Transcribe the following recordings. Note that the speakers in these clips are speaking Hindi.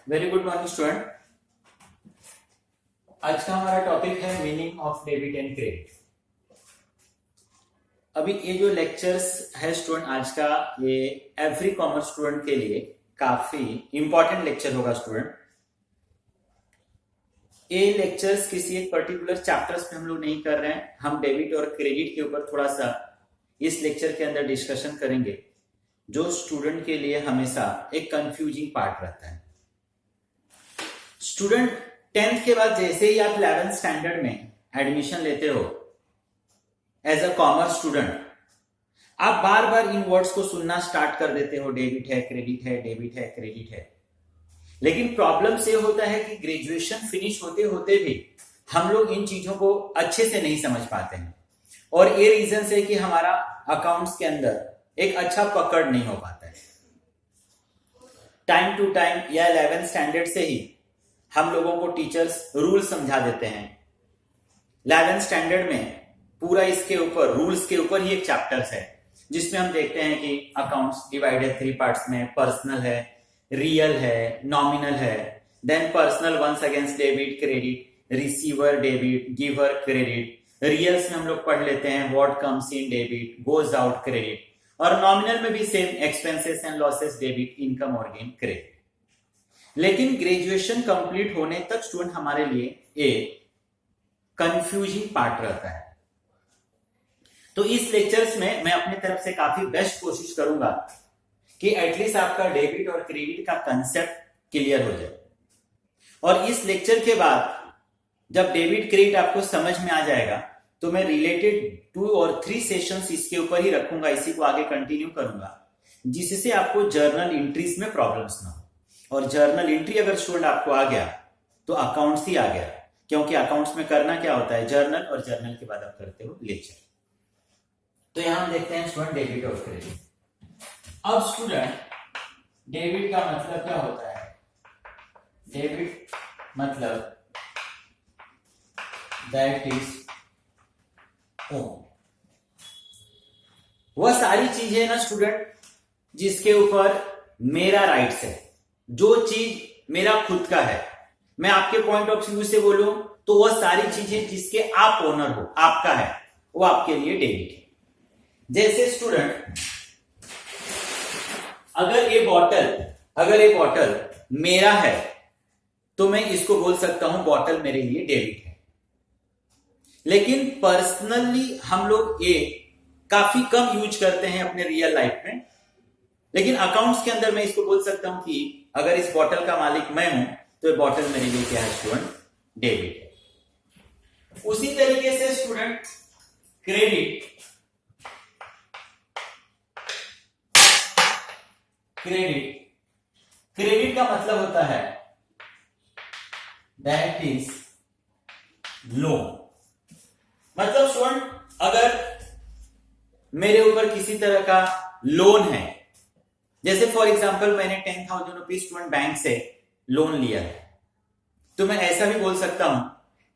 Very good morning student. आज का हमारा टॉपिक है meaning of debit and credit. अभी ये जो लेक्चर्स है स्टूडेंट आज का, ये एवरी कॉमर्स स्टूडेंट के लिए काफी इंपॉर्टेंट लेक्चर होगा स्टूडेंट। ये लेक्चर्स किसी एक पर्टिकुलर चैप्टर्स पे हम लोग नहीं कर रहे हैं, हम डेबिट और क्रेडिट के ऊपर थोड़ा सा इस लेक्चर के अंदर डिस्कशन करेंगे, जो स्टूडेंट के लिए हमेशा एक कंफ्यूजिंग पार्ट रहता है। स्टूडेंट 10th के बाद जैसे ही आप 11th स्टैंडर्ड में एडमिशन लेते हो एज अ कॉमर्स स्टूडेंट, आप बार बार इन वर्ड्स को सुनना स्टार्ट कर देते हो, डेबिट है, क्रेडिट है, डेबिट है, क्रेडिट है। लेकिन प्रॉब्लम से होता है कि ग्रेजुएशन फिनिश होते होते भी हम लोग इन चीजों को अच्छे से नहीं समझ पाते हैं, और ये रीजन से कि हमारा अकाउंट्स के अंदर एक अच्छा पकड़ नहीं हो पाता है। टाइम टू टाइम या 11th स्टैंडर्ड से ही हम लोगों को टीचर्स रूल समझा देते हैं। 11th स्टैंडर्ड में पूरा इसके ऊपर, रूल्स के ऊपर ही एक चैप्टर्स है, जिसमें हम देखते हैं कि अकाउंट्स डिवाइडेड 3 पार्ट्स में, पर्सनल है, रियल है, नॉमिनल है, then personal ones against debit, credit, receiver debit, giver credit. Reals में हम लोग पढ़ लेते हैं what comes in debit, goes out credit, और नॉमिनल में भी same, expenses and losses debit, income और गेन क्रेडिट। लेकिन ग्रेजुएशन कंप्लीट होने तक स्टूडेंट हमारे लिए एक कंफ्यूजिंग पार्ट रहता है। तो इस लेक्चर्स में मैं अपनी तरफ से काफी बेस्ट कोशिश करूंगा कि एटलीस्ट आपका डेबिट और क्रेडिट का कंसेप्ट क्लियर हो जाए। और इस लेक्चर के बाद जब डेबिट क्रेडिट आपको समझ में आ जाएगा, तो मैं रिलेटेड 2 और 3 सेशंस इसके ऊपर ही रखूंगा, इसी को आगे कंटिन्यू करूंगा, जिससे आपको जर्नल एंट्रीज में प्रॉब्लम्स ना हो। और जर्नल एंट्री अगर स्टूडेंट आपको आ गया तो अकाउंट्स ही आ गया, क्योंकि अकाउंट्स में करना क्या होता है, जर्नल, और जर्नल के बाद आप करते हो लेक्चर। तो यहां हम देखते हैं स्टूडेंट डेबिट और क्रेडिट। अब स्टूडेंट डेबिट का मतलब क्या होता है? डेबिट मतलब दैट इज ओन, वह सारी चीजें ना स्टूडेंट जिसके ऊपर मेरा राइट्स है, जो चीज मेरा खुद का है। मैं आपके पॉइंट ऑफ व्यू से बोलूं तो वह सारी चीजें जिसके आप ओनर हो, आपका है, वो आपके लिए डेबिट है। जैसे स्टूडेंट अगर ये बॉटल मेरा है तो मैं इसको बोल सकता हूं बॉटल मेरे लिए डेबिट है। लेकिन पर्सनली हम लोग ये काफी कम यूज करते हैं अपने रियल लाइफ में, लेकिन अकाउंट्स के अंदर मैं इसको बोल सकता हूं कि अगर इस बॉटल का मालिक मैं हूं तो ये बॉटल मेरे लिए क्या है स्टूडेंट, डेबिट है। उसी तरीके से स्टूडेंट क्रेडिट का मतलब होता है दैट इज लोन। मतलब स्टूडेंट अगर मेरे ऊपर किसी तरह का लोन है, जैसे फॉर एग्जांपल मैंने 10,000 रुपीज स्टूडेंट बैंक से लोन लिया है, तो मैं ऐसा भी बोल सकता हूं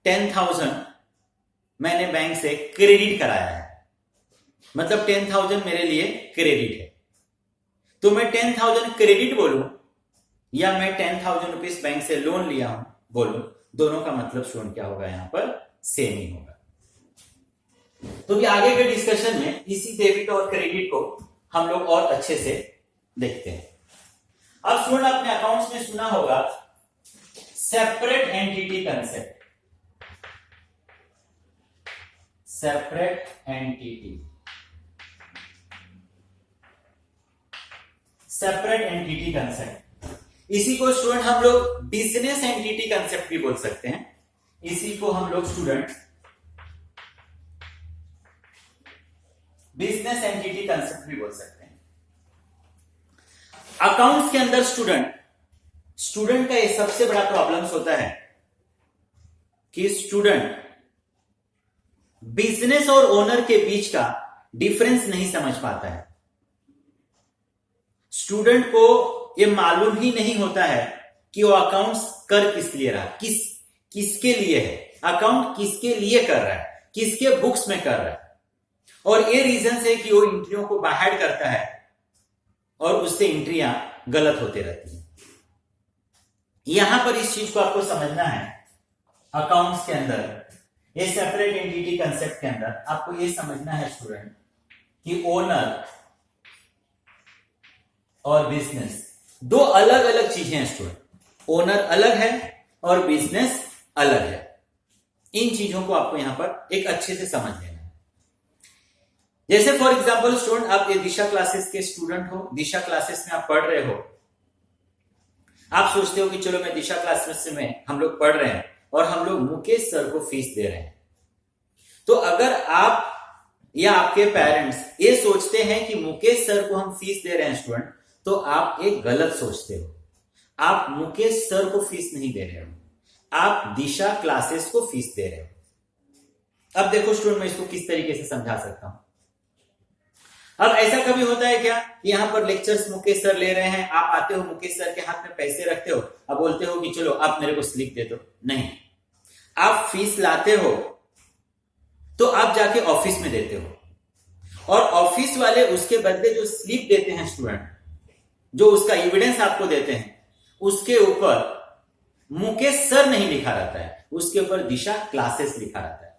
10,000 मैंने बैंक से क्रेडिट कराया है, मतलब 10,000 मेरे लिए क्रेडिट है। तो मैं 10,000 क्रेडिट बोलूं या मैं 10,000 रुपीज बैंक से लोन लिया हूं बोलूं, दोनों का मतलब स्टूडेंट क्या होगा, यहां पर सेम ही होगा। तो भी आगे के डिस्कशन में इसी डेबिट और क्रेडिट को हम लोग और अच्छे से देखते हैं। अब स्टूडेंट आपने अकाउंट्स में सुना होगा separate entity concept. Separate entity concept, इसी को स्टूडेंट हम लोग बिजनेस एंटिटी कंसेप्ट भी बोल सकते हैं। इसी को हम लोग स्टूडेंट बिजनेस एंटिटी कंसेप्ट भी बोल सकते हैं। अकाउंट्स के अंदर स्टूडेंट का ये सबसे बड़ा प्रॉब्लम्स होता है कि स्टूडेंट बिजनेस और ओनर के बीच का डिफरेंस नहीं समझ पाता है। स्टूडेंट को ये मालूम ही नहीं होता है कि वो अकाउंट्स कर किस लिए रहा, किसके लिए है, अकाउंट किसके लिए कर रहा है, किसके बुक्स में कर रहा है। और ये रीजन है कि वो एंट्रियों को बाहर करता है और उससे एंट्रियां गलत होते रहती हैं। यहां पर इस चीज को आपको समझना है। अकाउंट्स के अंदर ये सेपरेट एंटिटी कंसेप्ट के अंदर आपको ये समझना है स्टूडेंट कि ओनर और बिजनेस दो अलग अलग चीजें हैं स्टूडेंट। ओनर अलग है और बिजनेस अलग है। इन चीजों को आपको यहां पर एक अच्छे से समझ लेना है। जैसे फॉर एग्जांपल स्टूडेंट, आप ये दिशा क्लासेस के स्टूडेंट हो, दिशा क्लासेस में आप पढ़ रहे हो। आप सोचते हो कि चलो मैं दिशा क्लासेस में हम लोग पढ़ रहे हैं और हम लोग मुकेश सर को फीस दे रहे हैं। तो अगर आप या आपके पेरेंट्स ये सोचते हैं कि मुकेश सर को हम फीस दे रहे हैं स्टूडेंट, तो आप एक गलत सोचते हो। आप मुकेश सर को फीस नहीं दे रहे हो, आप दिशा क्लासेस को फीस दे रहे हो। अब देखो स्टूडेंट, मैं इसको किस तरीके से समझा सकता हूं। अब ऐसा कभी होता है क्या कि यहां पर लेक्चर्स मुकेश सर ले रहे हैं, आप आते हो, मुकेश सर के हाथ में पैसे रखते हो, अब बोलते हो कि चलो आप मेरे को स्लिप दे दो। नहीं, आप फीस लाते हो तो आप जाके ऑफिस में देते हो और ऑफिस वाले उसके बदले जो स्लिप देते हैं स्टूडेंट, जो उसका एविडेंस आपको देते हैं, उसके ऊपर मुकेश सर नहीं लिखा रहता है, उसके ऊपर दिशा क्लासेस लिखा रहता है।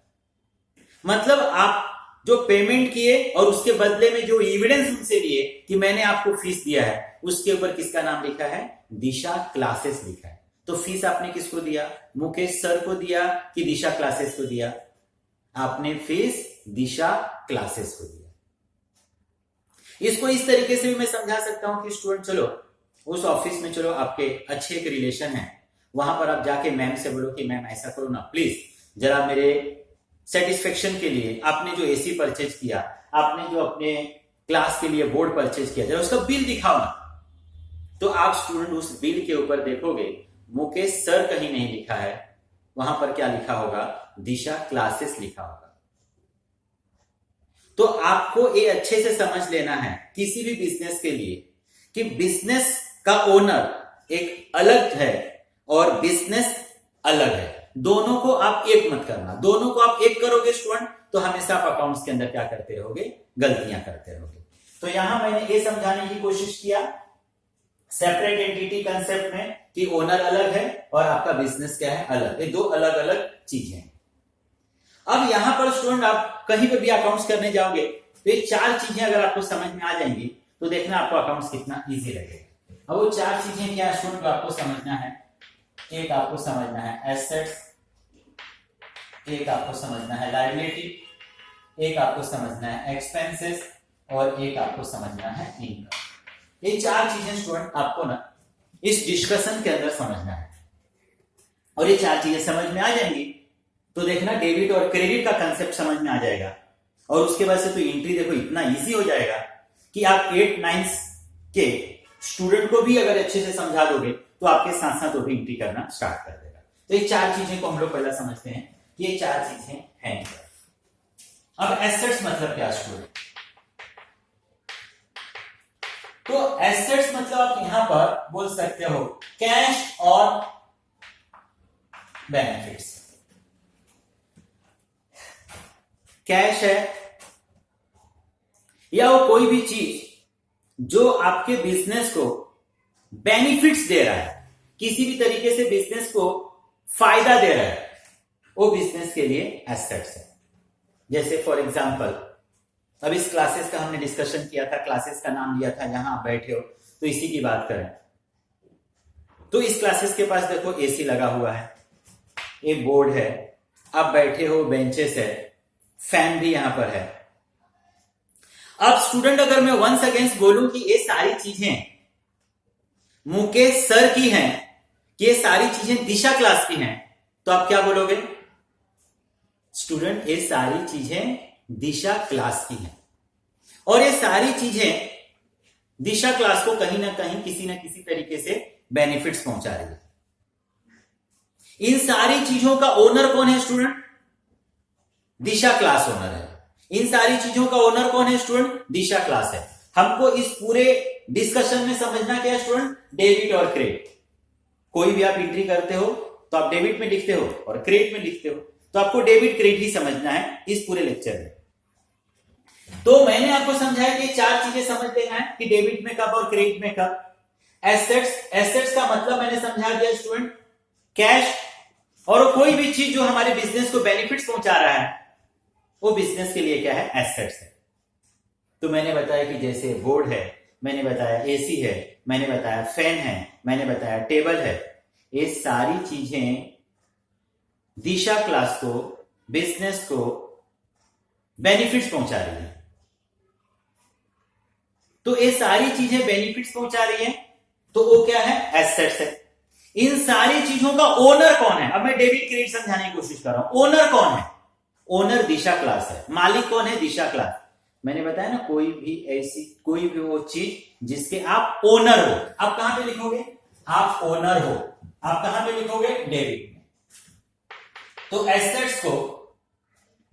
मतलब आप जो पेमेंट किए और उसके बदले में जो एविडेंस उनसे लिए कि मैंने आपको फीस दिया है, उसके ऊपर किसका नाम लिखा है? दिशा क्लासेस लिखा है। तो फीस आपने किसको दिया? मुकेश सर को दिया कि दिशा क्लासेस को दिया? आपने फीस दिशा क्लासेस को दिया। इसको इस तरीके से भी मैं समझा सकता हूं कि स्टूडेंट चलो उस ऑफिस में, चलो आपके अच्छे एक रिलेशन है, वहां पर आप जाके मैम से बोलो कि मैम ऐसा करो ना प्लीज, जरा मेरे सेटिस्फेक्शन के लिए आपने जो एसी परचेज किया, आपने जो अपने क्लास के लिए बोर्ड परचेज किया, जरा उसका बिल दिखाओ ना। तो आप स्टूडेंट उस बिल के ऊपर देखोगे मुकेश सर कहीं नहीं लिखा है, वहां पर क्या लिखा होगा? दिशा क्लासेस लिखा होगा। तो आपको ये अच्छे से समझ लेना है किसी भी बिजनेस के लिए कि बिजनेस का ओनर एक अलग है और बिजनेस अलग है। दोनों को आप एक मत करना। दोनों को आप एक करोगे स्टूडेंट तो हमेशा आप अकाउंट्स के अंदर क्या करते रहोगे? गलतियां करते रहोगे। तो यहां मैंने ये समझाने की कोशिश किया सेपरेट एंटिटी कंसेप्ट में कि ओनर अलग है और आपका बिजनेस क्या है? अलग। ये दो अलग अलग चीजें हैं। अब यहां पर स्टूडेंट आप कहीं पर भी अकाउंट्स करने जाओगे तो ये चार चीजें अगर आपको समझ में आ जाएंगी तो देखना आपको अकाउंट्स कितना इजी लगेगा। अब वो चार चीजें क्या स्टूडेंट आपको समझना है? एक आपको समझना है एसेट्स, एक आपको समझना है लायबिलिटी, एक आपको समझना है एक्सपेंसेस और एक आपको समझना है इनकम। ये चार चीजें स्टूडेंट आपको ना इस डिस्कशन के अंदर समझना है और ये चार चीजें समझ में आ जाएंगी तो देखना डेबिट और क्रेडिट का कंसेप्ट समझ में आ जाएगा और उसके बाद से तो एंट्री देखो इतना इजी हो जाएगा कि आप 8-9 के स्टूडेंट को भी अगर अच्छे से समझा दोगे तो आपके साथ साथ वो भी एंट्री करना स्टार्ट कर देगा। तो ये चार चीजें को हम लोग पहला समझते हैं कि ये चार चीजें हैं। अब एसेट्स मतलब क्या स्टूडेंट? तो एसेट्स मतलब आप यहां पर बोल सकते हो कैश और बेनिफिट्स। कैश है या वो कोई भी चीज जो आपके बिजनेस को बेनिफिट्स दे रहा है, किसी भी तरीके से बिजनेस को फायदा दे रहा है, वो बिजनेस के लिए एसेट्स है। जैसे फॉर एग्जांपल अब इस क्लासेस का हमने डिस्कशन किया था, क्लासेस का नाम लिया था, यहां आप बैठे हो तो इसी की बात करें तो इस क्लासेस के पास देखो एसी लगा हुआ है, एक बोर्ड है, आप बैठे हो, बेंचेस है, फैन भी यहां पर है। अब स्टूडेंट अगर मैं वंस अगेंस्ट बोलूं कि ये सारी चीजें मुकेश सर की हैं, कि ये सारी चीजें दिशा क्लास की हैं, तो आप क्या बोलोगे? स्टूडेंट ये सारी चीजें दिशा क्लास की हैं और ये सारी चीजें दिशा क्लास को कहीं ना कहीं किसी ना किसी तरीके से बेनिफिट्स पहुंचा रही है। इन सारी चीजों का ओनर कौन है स्टूडेंट? दिशा क्लास ओनर है। इन सारी चीजों का ओनर कौन है स्टूडेंट? दिशा क्लास है। हमको इस पूरे डिस्कशन में समझना क्या है स्टूडेंट? डेबिट और क्रेडिट। कोई भी आप एंट्री करते हो तो आप डेबिट में लिखते हो और क्रेडिट में लिखते हो, तो आपको डेबिट क्रेडिट ही समझना है इस पूरे लेक्चर में। तो मैंने आपको समझाया कि चार चीजें समझ लेना है कि डेबिट में कब और क्रेडिट में कब। एसेट्स का मतलब मैंने समझा दिया स्टूडेंट, कैश और कोई भी चीज जो हमारे बिजनेस को बेनिफिट्स पहुंचा रहा है वो बिजनेस के लिए क्या है, एसेट्स है। तो मैंने बताया कि जैसे बोर्ड है, मैंने बताया एसी है, मैंने बताया फैन है, मैंने बताया टेबल है, ये सारी चीजें दिशा क्लास को, बिजनेस को बेनिफिट्स पहुंचा रही है। तो ये सारी चीजें बेनिफिट्स पहुंचा रही है तो वो क्या है, एसेट्स है। इन सारी चीजों का ओनर कौन है, अब मैं डेबिट क्रेडिट समझाने की कोशिश कर रहा हूं। ओनर कौन है, ओनर दिशा क्लास है। मालिक कौन है, दिशा क्लास। मैंने बताया ना, कोई भी वो चीज जिसके आप ओनर हो, आप कहां पे लिखोगे, आप ओनर हो, आप कहां पे लिखोगे, डेबिट में। तो एसेट्स को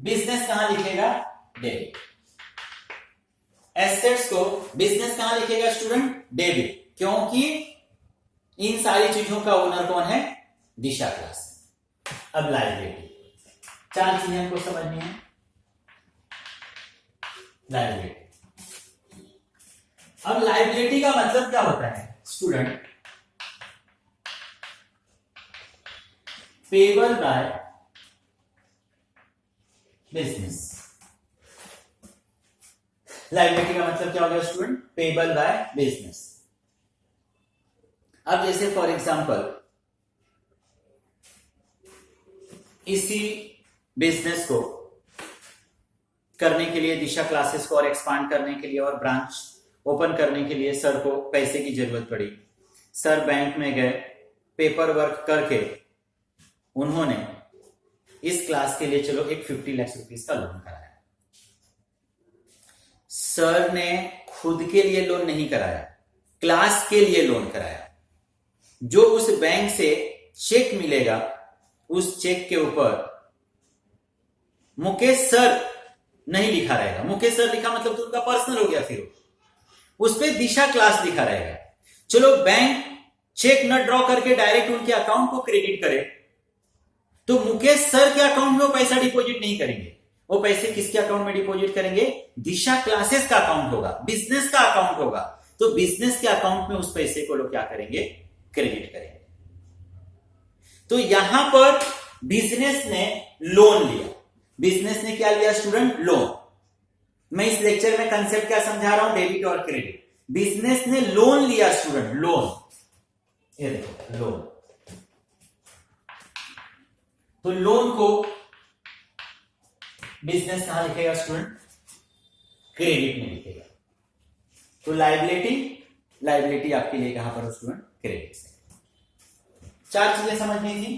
बिजनेस कहां लिखेगा, डेबिट। एसेट्स को बिजनेस कहां लिखेगा स्टूडेंट, डेबिट, क्योंकि इन सारी चीजों का ओनर कौन है, दिशा क्लास। अब लायबिलिटी, चार चीजें हमको समझनी है। लायबिलिटी, अब लायबिलिटी का मतलब क्या होता है student, payable by business. Liability का मतलब क्या हो गया स्टूडेंट, पेबल बाय बिजनेस। अब जैसे फॉर एग्जांपल इसी बिजनेस को करने के लिए, दिशा क्लासेस को और एक्सपांड करने के लिए और ब्रांच ओपन करने के लिए सर को पैसे की जरूरत पड़ी। सर बैंक में गए, पेपर वर्क करके उन्होंने इस क्लास के लिए चलो एक 50 लाख रुपीस का लोन कराया। सर ने खुद के लिए लोन नहीं कराया, क्लास के लिए लोन कराया। जो उस बैंक से चेक मिलेगा, उस चेक के ऊपर मुकेश सर नहीं लिखा रहेगा। मुकेश सर लिखा मतलब तो उनका पर्सनल हो गया, फिर उस पे दिशा क्लास लिखा रहेगा। चलो बैंक चेक न ड्रॉ करके डायरेक्ट उनके अकाउंट को क्रेडिट करे, तो मुकेश सर के अकाउंट में वो पैसा डिपॉजिट नहीं करेंगे। वो पैसे किसके अकाउंट में डिपॉजिट करेंगे, दिशा क्लासेस का अकाउंट होगा, बिजनेस का अकाउंट होगा। तो बिजनेस के अकाउंट में उस पैसे को लोग क्या करेंगे, क्रेडिट करेंगे। तो यहां पर बिजनेस ने लोन लिया। बिजनेस ने क्या लिया स्टूडेंट, लोन। मैं इस लेक्चर में कंसेप्ट क्या समझा रहा हूं, डेबिट और क्रेडिट। बिजनेस ने लोन लिया स्टूडेंट, लोन। ये देखो लोन। तो लोन को बिजनेस कहां लिखेगा स्टूडेंट, क्रेडिट में लिखेगा। तो लायबिलिटी आपके लिए कहां पर स्टूडेंट, क्रेडिट से। चार चीजें समझनी थी।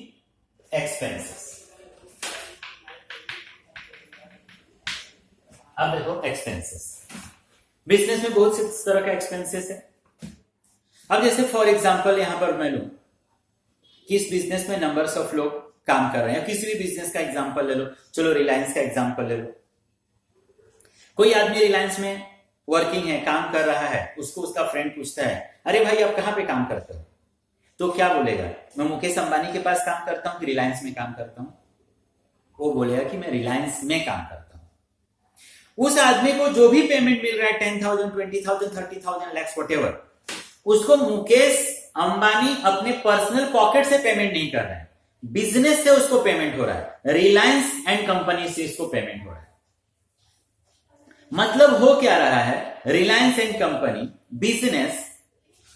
एक्सपेंसेस, अब देखो एक्सपेंसेस। बिजनेस में बहुत से तरह का एक्सपेंसेस है। अब जैसे फॉर एग्जांपल यहां पर मैं लूं कि इस बिजनेस में नंबर्स ऑफ लोग काम कर रहे हैं। किसी भी बिजनेस का एग्जांपल ले लो, चलो रिलायंस का एग्जांपल ले लो। कोई आदमी रिलायंस में वर्किंग है, काम कर रहा है, उसको उसका फ्रेंड पूछता है, अरे भाई आप कहां पे काम करते हो? तो क्या बोलेगा, मैं मुकेश अंबानी के पास काम करता हूं कि रिलायंस में काम करता हूं? वो बोलेगा कि मैं रिलायंस में काम करता हूं। उस आदमी को जो भी पेमेंट मिल रहा है 10,000, 20,000, 30,000 लैक्स व्हाटएवर, उसको मुकेश अंबानी अपने पर्सनल पॉकेट से पेमेंट नहीं कर रहे हैं, बिजनेस से उसको पेमेंट हो रहा है, रिलायंस एंड कंपनी से इसको पेमेंट हो रहा है। मतलब हो क्या रहा है, रिलायंस एंड कंपनी, बिजनेस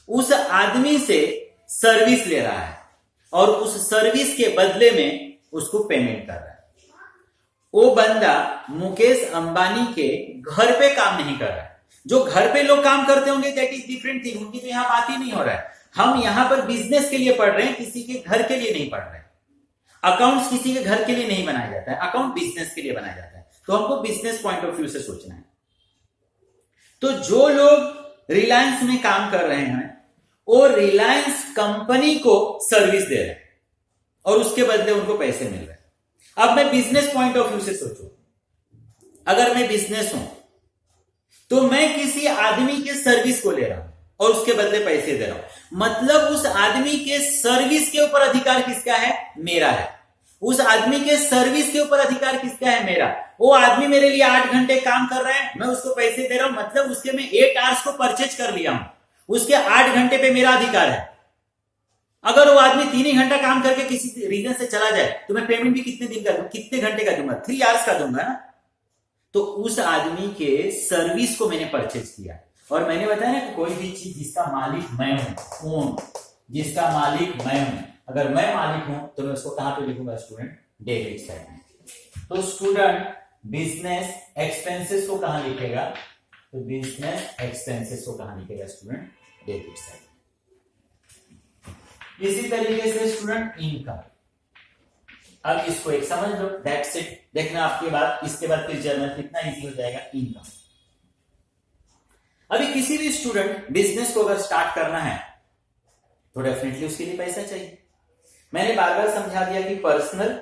उस आदमी से सर्विस ले रहा है और उस सर्विस के बदले में उसको पेमेंट कर रहा है। वो बंदा मुकेश अंबानी के घर पे काम नहीं कर रहा है। जो घर पे लोग काम करते होंगे दैट इज डिफरेंट थिंग, उनकी तो यहां बात ही नहीं हो रहा है। हम यहां पर बिजनेस के लिए पढ़ रहे हैं, किसी के घर के लिए नहीं पढ़ रहे हैं। अकाउंट्स किसी के घर के लिए नहीं बनाया जाता है, अकाउंट बिजनेस के लिए बनाया जाता है। तो हमको बिजनेस पॉइंट ऑफ व्यू से सोचना है। तो जो लोग रिलायंस में काम कर रहे हैं वो रिलायंस कंपनी को सर्विस दे रहे हैं और उसके बदले उनको पैसे मिल रहे हैं। अब मैं बिजनेस पॉइंट ऑफ व्यू से सोचूं, अगर मैं बिजनेस हूं तो मैं किसी आदमी के सर्विस को ले रहा हूं और उसके बदले पैसे दे रहा हूं। मतलब उस आदमी के सर्विस के ऊपर अधिकार किसका है, मेरा है। उस आदमी के सर्विस के ऊपर अधिकार किसका है, मेरा। वो आदमी मेरे लिए 8 घंटे काम कर रहा है, मैं उसको पैसे दे रहा हूं, मतलब उसके मैं 8 आवर्स को परचेज कर लिया हूं। उसके 8 घंटे पे मेरा अधिकार है। अगर वो आदमी 3 ही घंटा काम करके किसी रीजन से चला जाए तो मैं पेमेंट भी कितने दिन का दूंगा, कितने घंटे का दूंगा, 3 आवर्स का दूंगा ना। तो उस आदमी के सर्विस को मैंने परचेज किया। और मैंने बताया ना कि कोई भी चीज जिसका मालिक मैं हूं, जिसका मालिक मैं हूं, अगर मैं मालिक हूं तो मैं उसको कहां पे लिखूंगा स्टूडेंट, डेबिट साइड में। तो स्टूडेंट बिजनेस एक्सपेंसेस को कहां लिखेगा, तो बिजनेस एक्सपेंसेस को कहां लिखेगा स्टूडेंट, डेबिट साइड। इसी तरीके से स्टूडेंट इनकम, अब इसको एक समझ लो, दैट्स इट। देखना आपके बाद, इसके बाद फिर जर्नल कितना इजी हो जाएगा, इनकम। अभी किसी भी स्टूडेंट बिजनेस को अगर स्टार्ट करना है तो डेफिनेटली उसके लिए पैसा चाहिए। मैंने बार बार समझा दिया कि पर्सनल,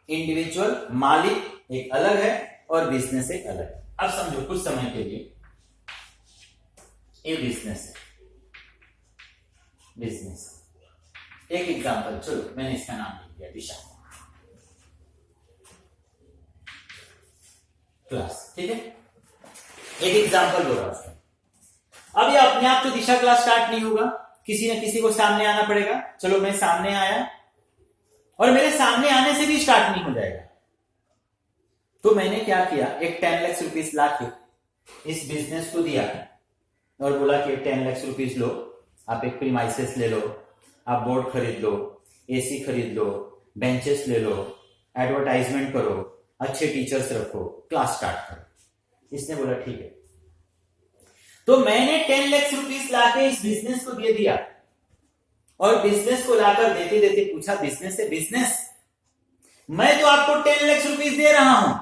इंडिविजुअल, मालिक एक अलग है और बिजनेस एक अलग है। अब समझो कुछ समय के लिए ये बिजनेस है, बिजनेस। एक एग्जांपल, चलो मैंने इसका नाम लिख दिया दिशा क्लास, ठीक है। एक एग्जांपल बोल रहा हूं। अब ये अपने आप तो दिशा क्लास स्टार्ट नहीं होगा, किसी न किसी को सामने आना पड़ेगा। चलो मैं सामने आया और मेरे सामने आने से भी स्टार्ट नहीं हो जाएगा। तो मैंने क्या किया, एक 10 लाख रुपीस ला के इस बिजनेस को दिया और बोला कि 10 लाख रुपीस लो, आप एक प्रीमाइसेस ले लो, आप बोर्ड खरीद लो, एसी खरीद लो, बेंचेस ले लो, एडवर्टाइजमेंट करो, अच्छे टीचर्स रखो, क्लास स्टार्ट करो। इसने बोला ठीक है। तो मैंने 10 लाख रुपीस लाके इस बिजनेस को दे दिया और बिजनेस को लाकर देते देते पूछा बिजनेस से, बिजनेस मैं तो आपको 10 लाख रुपीस दे रहा हूं,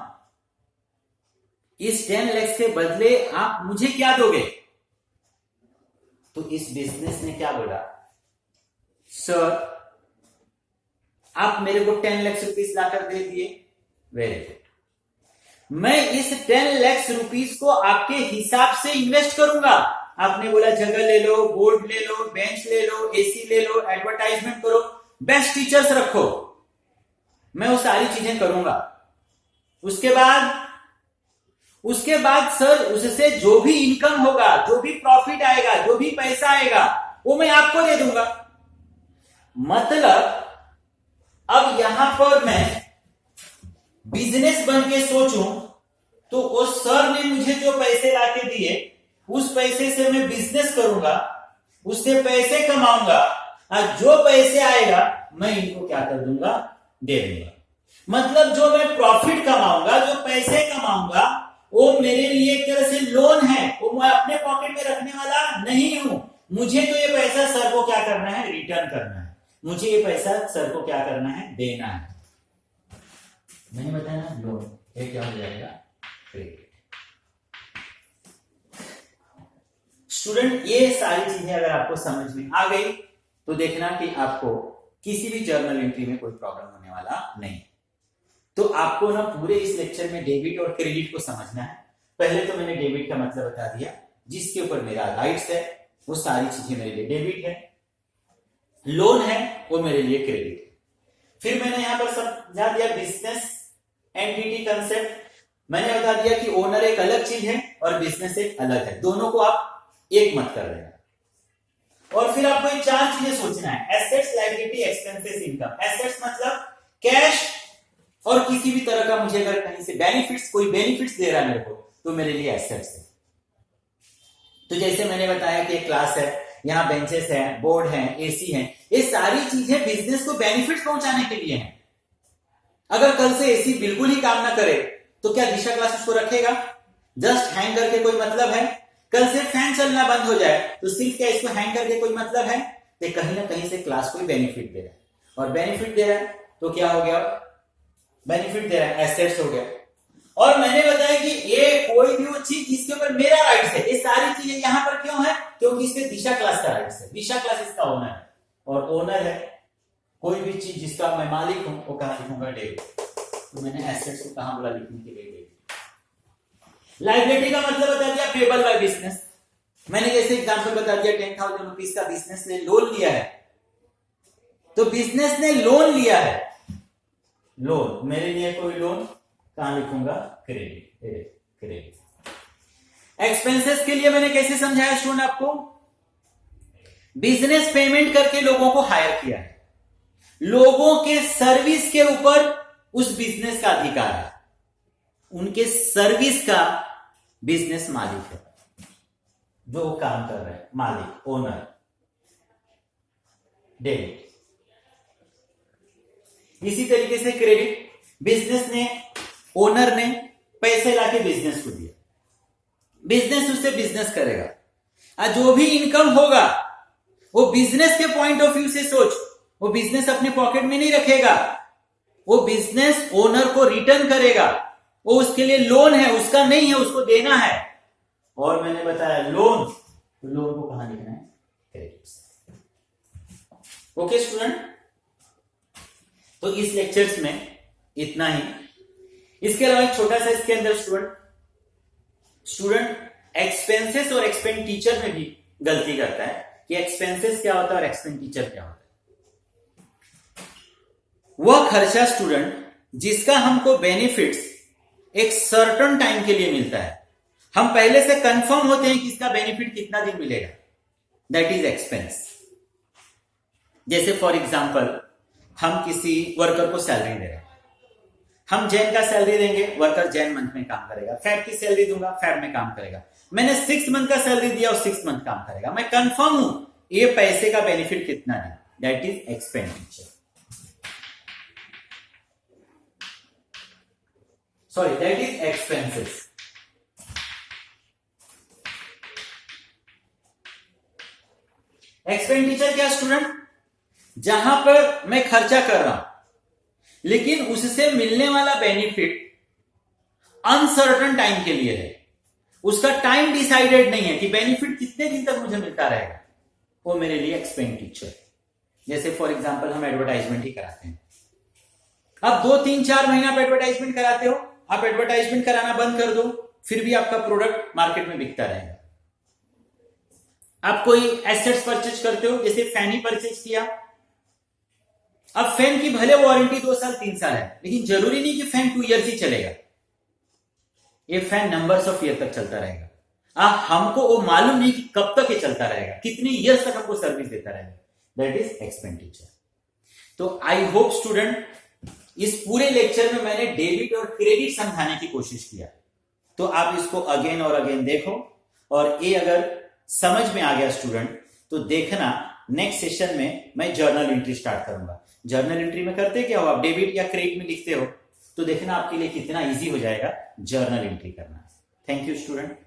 इस 10 लाख के बदले आप मुझे क्या दोगे? तो इस बिजनेस ने क्या बोला, सर आप मेरे को 10 लाख रुपीस लाकर दे दिए, वेरी गुड, मैं इस 10 लाख रुपीस को आपके हिसाब से इन्वेस्ट करूंगा। आपने बोला जगह ले लो, बोर्ड ले लो, बेंच ले लो, एसी ले लो, एडवर्टाइजमेंट करो, बेस्ट टीचर्स रखो, मैं वो सारी चीजें करूंगा। उसके बाद सर उससे जो भी इनकम होगा, जो भी प्रॉफिट आएगा, जो भी पैसा आएगा वो मैं आपको दे दूंगा। मतलब अब यहां पर मैं बिजनेस बन के सोचूं तो उस सर ने मुझे जो पैसे लाके दिए उस पैसे से मैं बिजनेस करूंगा, उससे पैसे कमाऊंगा और जो पैसे आएगा मैं इनको क्या कर दूंगा, दे दूंगा। मतलब जो मैं प्रॉफिट कमाऊंगा, जो पैसे कमाऊंगा वो मेरे लिए एक तरह से लोन है, वो मैं अपने पॉकेट में रखने वाला नहीं हूं। मुझे तो ये पैसा सर को क्या करना है, रिटर्न करना है। मुझे ये पैसा सर को क्या करना है, देना है। मैंने बताया ना लोन, ये क्या हो जाएगा, क्रेडिट। स्टूडेंट ये सारी चीजें अगर आपको समझ में आ गई तो देखना कि आपको किसी भी जर्नल एंट्री में कोई प्रॉब्लम होने वाला नहीं। तो आपको ना पूरे इस लेक्चर में डेबिट और क्रेडिट को समझना है। पहले तो मैंने डेबिट का मतलब बता दिया, जिसके ऊपर मेरा राइट्स है वो सारी चीजें मेरे लिए डेबिट है, लोन है वो मेरे लिए क्रेडिट है। फिर मैंने यहां पर समझा दिया बिजनेस एंटिटी कंसेप्ट। मैंने बता दिया कि ओनर एक अलग चीज है और बिजनेस एक अलग है, दोनों को आप एक मत कर देना। और फिर आपको ये 4 चीजें सोचना है, assets, liability, expenses, income. Assets मतलब कैश और किसी भी तरह का मुझे अगर कहीं से बेनिफिट्स, कोई बेनिफिट्स दे रहा है मेरे को, तो मेरे लिए एसेट्स है। तो जैसे मैंने बताया कि एक क्लास है, यहां बेंचेस है, बोर्ड है, एसी है, ये सारी चीजें बिजनेस को बेनिफिट पहुंचाने के लिए हैं। अगर कल से एसी बिल्कुल ही काम ना करे तो क्या दिशा क्लास उसको रखेगा? जस्ट हैंग करके कोई मतलब है? कल से फैन चलना बंद हो जाए तो सिर्फ क्या इसको हैंग करके कोई मतलब है? तो कहीं ना कहीं से क्लास को बेनिफिट दे रहा है, और बेनिफिट दे रहा है तो क्या हो गया, बेनिफिट दे रहा है, एसेट्स हो गया। और मैंने बताया कि ये कोई भी वो चीज जिसके ऊपर मेरा राइट्स है, ये सारी चीजें यहां पर क्यों है, क्योंकि इसके दिशा क्लास का राइट्स है। दिशा क्लास इसका ओनर है, और ओनर है कोई भी चीज जिसका मैं मालिक हूं, वो कहां लिखूंगा, डेबिट। तो मैंने एसेट्स को कहां बोला लिखने के लिए, डेबिट। लायबिलिटी का मतलब बता दिया, पेबल बाय बिजनेस। मैंने जैसे एग्जांपल बता दिया 10,000 रुपीज का बिजनेस ने लोन लिया है, तो बिजनेस ने लोन लिया है, लोन मेरे लिए कोई लोन, कहां लिखूंगा, क्रेडिट। एक्सपेंसेस के लिए मैंने कैसे समझाया स्टूडेंट आपको, बिजनेस पेमेंट करके लोगों को हायर किया है, लोगों के सर्विस के ऊपर उस बिजनेस का अधिकार है, उनके सर्विस का बिजनेस मालिक है, जो काम कर रहे हैं, मालिक, ओनर, डेबिट। इसी तरीके से क्रेडिट, बिजनेस ने, ओनर ने पैसे लाके बिजनेस को दिया, बिजनेस उससे बिजनेस करेगा, और जो भी इनकम होगा वो बिजनेस के पॉइंट ऑफ व्यू से सोच, वो बिजनेस अपने पॉकेट में नहीं रखेगा, वो बिजनेस ओनर को रिटर्न करेगा, वो उसके लिए लोन है, उसका नहीं है, उसको देना है। और मैंने बताया लोन, तो लोन को कहां लिखना है, क्रेडिट। ओके स्टूडेंट, तो इस लेक्चर्स में इतना ही। इसके अलावा एक छोटा सा इसके अंदर स्टूडेंट एक्सपेंसेस और एक्सपेंडिचर में भी गलती करता है कि एक्सपेंसेस क्या होता है और एक्सपेंडिचर क्या होता है। वह खर्चा स्टूडेंट जिसका हमको बेनिफिट्स एक सर्टेन टाइम के लिए मिलता है, हम पहले से कंफर्म होते हैं कि इसका बेनिफिट कितना दिन मिलेगा, दैट इज एक्सपेंस। जैसे फॉर एग्जांपल हम किसी वर्कर को सैलरी दे रहे हैं, हम जैन का सैलरी देंगे, वर्कर जैन मंथ में काम करेगा, फेब की सैलरी दूंगा, फेब में काम करेगा, मैंने 6 मंथ का सैलरी दिया और 6 मंथ काम करेगा, मैं कंफर्म हूं ये पैसे का बेनिफिट कितना है, that is expenditure, sorry that is expenses. Expenditure क्या स्टूडेंट, जहां पर मैं खर्चा कर रहा हूं लेकिन उससे मिलने वाला बेनिफिट अनसर्टेन टाइम के लिए है, उसका टाइम डिसाइडेड नहीं है कि बेनिफिट कितने दिन तक मुझे मिलता रहेगा, वो मेरे लिए एक्सपेंडिचर। जैसे फॉर एग्जांपल हम एडवर्टाइजमेंट ही कराते हैं, अब 2, 3, 4 महीना आप एडवर्टाइजमेंट कराते हो, आप एडवर्टाइजमेंट कराना बंद कर दो, फिर भी आपका प्रोडक्ट मार्केट में बिकता रहेगा। आप कोई एसेट्स परचेज करते हो, जैसे फैन ही परचेज किया, अब फैन की भले वारंटी 2 साल 3 साल है, लेकिन जरूरी नहीं कि फैन 2 ईयर्स ही चलेगा, ये फैन नंबर्स ऑफ ईयर तक चलता रहेगा। हमको वो मालूम नहीं कि कब तक ये चलता रहेगा, कितने ईयर्स तक हमको सर्विस देता रहेगा, दैट इज एक्सपेंडिचर। तो आई होप स्टूडेंट इस पूरे लेक्चर में मैंने डेबिट और क्रेडिट समझाने की कोशिश किया, तो आप इसको अगेन और अगेन देखो, और ये अगर समझ में आ गया स्टूडेंट तो देखना नेक्स्ट सेशन में मैं जर्नल एंट्री स्टार्ट करूंगा। जर्नल एंट्री में करते क्या हो, आप डेबिट या क्रेडिट में लिखते हो, तो देखना आपके लिए कितना इजी हो जाएगा जर्नल एंट्री करना। Thank you student.